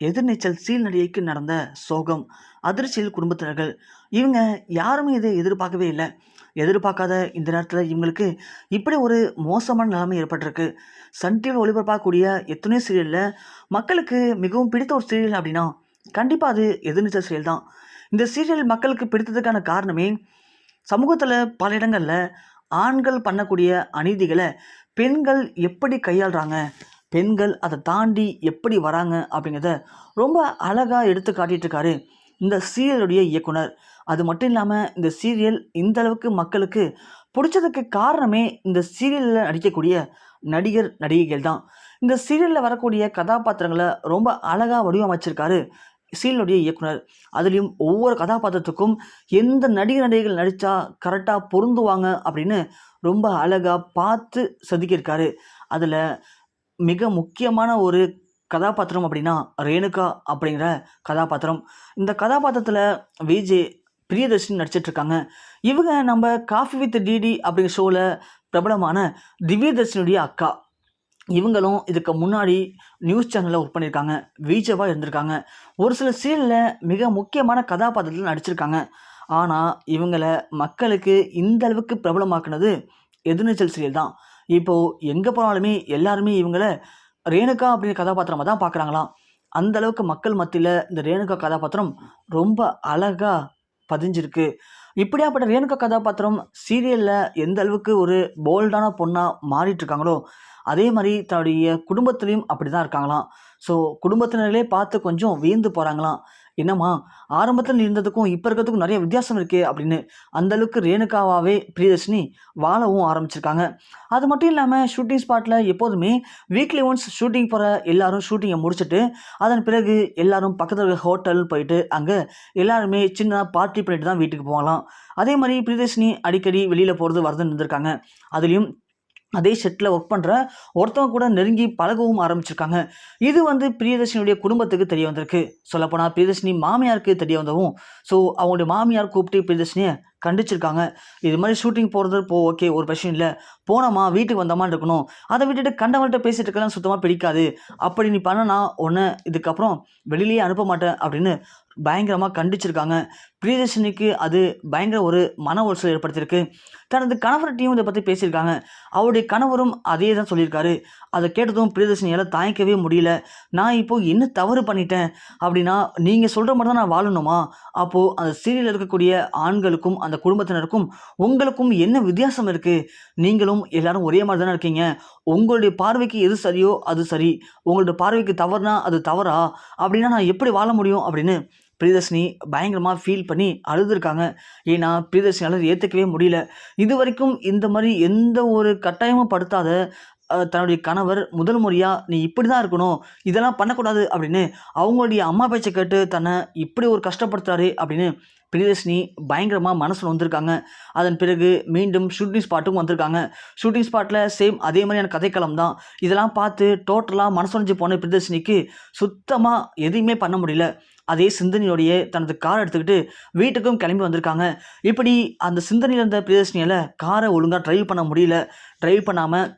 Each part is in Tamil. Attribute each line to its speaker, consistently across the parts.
Speaker 1: எதிர்நீச்சல் சீல் நடிகைக்கு நடந்த சோகம், அதிர்ச்சியில் குடும்பத்தினர்கள். இவங்க யாருமே இதை எதிர்பார்க்கவே இல்லை. எதிர்பார்க்காத இந்த நேரத்தில் இவங்களுக்கு இப்படி ஒரு மோசமான நிலைமை ஏற்பட்டிருக்கு. சன் டிவியில் ஒளிபரப்பாகக்கூடிய எத்தனையோ சீரியலில் மக்களுக்கு மிகவும் பிடித்த ஒரு சீரியல் அப்படின்னா கண்டிப்பாக அது எதிர்நீச்சல் சீரியல் தான். இந்த சீரியல் மக்களுக்கு பிடித்ததுக்கான காரணமே சமூகத்தில் பல இடங்களில் ஆண்கள் பண்ணக்கூடிய அநீதிகளை பெண்கள் எப்படி கையாளுறாங்க, பெண்கள் அதை தாண்டி எப்படி வராங்க அப்படிங்கிறத ரொம்ப அழகாக எடுத்து காட்டிகிட்டு இருக்காரு இந்த சீரியலுடைய இயக்குனர். அது மட்டும் இல்லாமல் இந்த சீரியல் இந்த அளவுக்கு மக்களுக்கு பிடிச்சதுக்கு காரணமே இந்த சீரியலில் நடிக்கக்கூடிய நடிகர் நடிகைகள் தான். இந்த சீரியலில் வரக்கூடிய கதாபாத்திரங்களை ரொம்ப அழகாக வடிவமைச்சிருக்காரு சீரியலுடைய இயக்குனர். அதுலேயும் ஒவ்வொரு கதாபாத்திரத்துக்கும் எந்த நடிகர் நடிகைகள் நடித்தா கரெக்டாக பொருந்துவாங்க அப்படின்னு ரொம்ப அழகாக பார்த்து செதுக்கியிருக்காரு. அதில் மிக முக்கியமான ஒரு கதாபாத்திரம் அப்படின்னா ரேணுகா அப்படிங்கிற கதாபாத்திரம். இந்த கதாபாத்திரத்தில் விஜே பிரியதர்ஷினி நடிச்சிட்ருக்காங்க. இவங்க நம்ம காஃபி வித் டிடி அப்படிங்கிற ஷோவில் பிரபலமான திவ்யதர்ஷினியுடைய அக்கா. இவங்களும் இதுக்கு முன்னாடி நியூஸ் சேனலில் ஒர்க் பண்ணியிருக்காங்க, விஜேவாக இருந்திருக்காங்க. ஒரு சில சீரியலில் மிக முக்கியமான கதாபாத்திரத்தில் நடிச்சிருக்காங்க. ஆனால் இவங்களை மக்களுக்கு இந்த அளவுக்கு பிரபலமாக்குனது எதிர்நீச்சல் சீரியல் தான். இப்போது எங்கே போனாலுமே எல்லாருமே இவங்கள ரேணுகா அப்படிங்கிற கதாபாத்திரமாக தான் பார்க்குறாங்களாம். அந்த அளவுக்கு மக்கள் மத்தியில் இந்த ரேணுகா கதாபாத்திரம் ரொம்ப அழகாக பதிஞ்சிருக்கு. இப்படியாப்பட்ட ரேணுகா கதாபாத்திரம் சீரியலில் எந்த அளவுக்கு ஒரு போல்டான பொண்ணாக மாறிட்டுருக்காங்களோ அதே மாதிரி தன்னுடைய குடும்பத்துலேயும் அப்படி தான் இருக்காங்களாம். ஸோ குடும்பத்தினர்களே பார்த்து கொஞ்சம் வியந்து போகிறாங்களாம். என்னம்மா, ஆரம்பத்தில் இருந்ததுக்கும் இப்போ இருக்கிறதுக்கும் நிறைய வித்தியாசம் இருக்கே அப்படின்னு அந்தளவுக்கு ரேணுகாவாகவே பிரியதர்ஷினி வாழவும் ஆரம்பிச்சிருக்காங்க. அது மட்டும் இல்லாமல் ஷூட்டிங் ஸ்பாட்டில் எப்போதுமே வீக்லி ஒன்ஸ் ஷூட்டிங் போகிற எல்லாரும் ஷூட்டிங்கை முடிச்சுட்டு அதன் பிறகு எல்லாரும் பக்கத்தில் இருக்க ஹோட்டல் போயிட்டு அங்கே எல்லாருமே சின்ன பார்ட்டி பண்ணிட்டு தான் வீட்டுக்கு போகலாம். அதே மாதிரி பிரியதர்ஷினி அடிக்கடி வெளியில் போகிறது வரதுன்னு இருந்திருக்காங்க. அதுலேயும் அதே செட்டில் ஒர்க் பண்ணுற ஒருத்தவங்க கூட நெருங்கி பழகவும் ஆரம்பிச்சிருக்காங்க. இது பிரியதர்ஷினியுடைய குடும்பத்துக்கு தெரிய வந்திருக்கு. சொல்லப்போனால் பிரியதர்ஷினி மாமியாருக்கு தெரிய வந்தவும் அவங்களுடைய மாமியார் கூப்பிட்டு பிரியதர்ஷினியை கண்டிச்சிருக்காங்க. இது மாதிரி ஷூட்டிங் போகிறது ஓகே, ஒரு பிரச்சனை இல்லை, போனோமா வீட்டுக்கு வந்தோமான்னு இருக்கணும், அதை விட்டுட்டு கண்டவங்கள்ட்ட பேசிகிட்டு இருக்கலாம் சுத்தமாக பிடிக்காது, அப்படி நீ பண்ணனா உன்னை இதுக்கப்புறம் வெளியிலேயே அனுப்ப மாட்டேன் அப்படின்னு பயங்கரமாக கண்டிச்சிருக்காங்க. பிரியதர்ஷினிக்கு அது பயங்கர ஒரு மன உளைச்சல் ஏற்படுத்தியிருக்கு. தனது கணவர்கிட்டையும் இதை பற்றி பேசியிருக்காங்க. அவருடைய கணவரும் அதே தான் சொல்லியிருக்காரு. அதை கேட்டதும் பிரியதர்ஷினியால் தாங்கிக்கவே முடியல. நான் இப்போது என்ன தவறு பண்ணிட்டேன் அப்படின்னா, நீங்கள் சொல்கிற மாதிரி தான் நான் வாழணுமா? அப்போது அந்த சீரியலில் இருக்கக்கூடிய ஆண்களுக்கும் அந்த குடும்பத்தினருக்கும் உங்களுக்கும் என்ன வித்தியாசம் இருக்குது? நீங்களும் எல்லாரும் ஒரே மாதிரி தானே இருக்கீங்க. உங்களுடைய பார்வைக்கு எது சரியோ அது சரி, உங்களுடைய பார்வைக்கு தவறுனா அது தவறா? அப்படின்னா நான் எப்படி வாழ முடியும் அப்படின்னு பிரியதர்ஷினி பயங்கரமாக ஃபீல் பண்ணி அழுதுருக்காங்க. ஏன்னா பிரியதர்ஷினியால் ஏற்றுக்கவே முடியல. இது வரைக்கும் இந்த மாதிரி எந்த ஒரு கட்டாயமும் படுத்தாத தன்னுடைய கணவர் முதல் முறையாக நீ இப்படி தான் இருக்கணும், இதெல்லாம் பண்ணக்கூடாது அப்படின்னு அவங்களுடைய அம்மா பேச்சை கேட்டு தன்னை இப்படி ஒரு கஷ்டப்படுத்துறாரு அப்படின்னு பிரியதர்ஷினி பயங்கரமாக மனசில் வந்திருக்காங்க. அதன் பிறகு மீண்டும் ஷூட்டிங் ஸ்பாட்டுக்கும் வந்திருக்காங்க. ஷூட்டிங் ஸ்பாட்டில் சேம் அதே மாதிரியான கதைக்களம் தான். இதெல்லாம் பார்த்து டோட்டலாக மனசுடைஞ்சு போன பிரியதர்ஷினிக்கு சுத்தமாக எதையுமே பண்ண முடியல. அதே சிந்தனையோடைய தனது காரை எடுத்துக்கிட்டு வீட்டுக்கும் கிளம்பி வந்திருக்காங்க. இப்படி அந்த சிந்தனையில் இருந்த பிரியதர்ஷினியால் காரை ஒழுங்காக ட்ரைவ் பண்ண முடியல. ட்ரைவ் பண்ணாமல்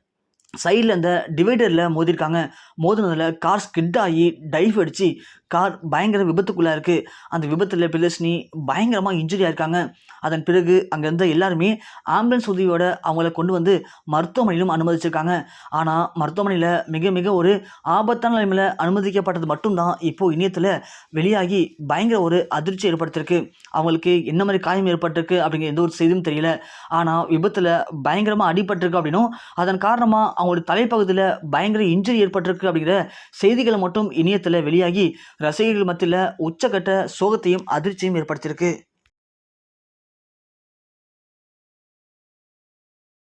Speaker 1: சைடில் அந்த டிவைடரில் மோதிருக்காங்க. மோதினதில் கார் ஸ்கிட் ஆகி டைவ் அடித்து கார் பயங்கர விபத்துக்குள்ளே இருக்குது. அந்த விபத்தில் பிரியதர்ஷினி பயங்கரமாக இன்ஜுரி ஆயிருக்காங்க. அதன் பிறகு அங்கே இருந்த எல்லாருமே ஆம்புலன்ஸ் உதவியோட அவங்கள கொண்டு வந்து மருத்துவமனையிலும் அனுமதிச்சிருக்காங்க. ஆனால் மருத்துவமனையில் மிக மிக ஒரு ஆபத்தான நிலைமையில் அனுமதிக்கப்பட்டது மட்டும்தான் இப்போது இணையத்தில் வெளியாகி பயங்கர ஒரு அதிர்ச்சி ஏற்படுத்திருக்கு. அவங்களுக்கு என்ன மாதிரி காயம் ஏற்பட்டிருக்கு அப்படிங்கிற எந்த ஒரு செய்தியும் தெரியல. ஆனால் விபத்தில் பயங்கரமாக அடிபட்டிருக்கு அப்படின்னும் அதன் காரணமாக அவங்களுடைய தலைப்பகுதியில் பயங்கர இன்ஜுரி ஏற்பட்டிருக்கு அப்படிங்கிற செய்திகளை மட்டும் இணையத்தில் வெளியாகி ரசிகர்கள் மத்தியில் உச்சக்கட்ட சோகத்தையும் அதிர்ச்சியும் ஏற்படுத்தியிருக்கு.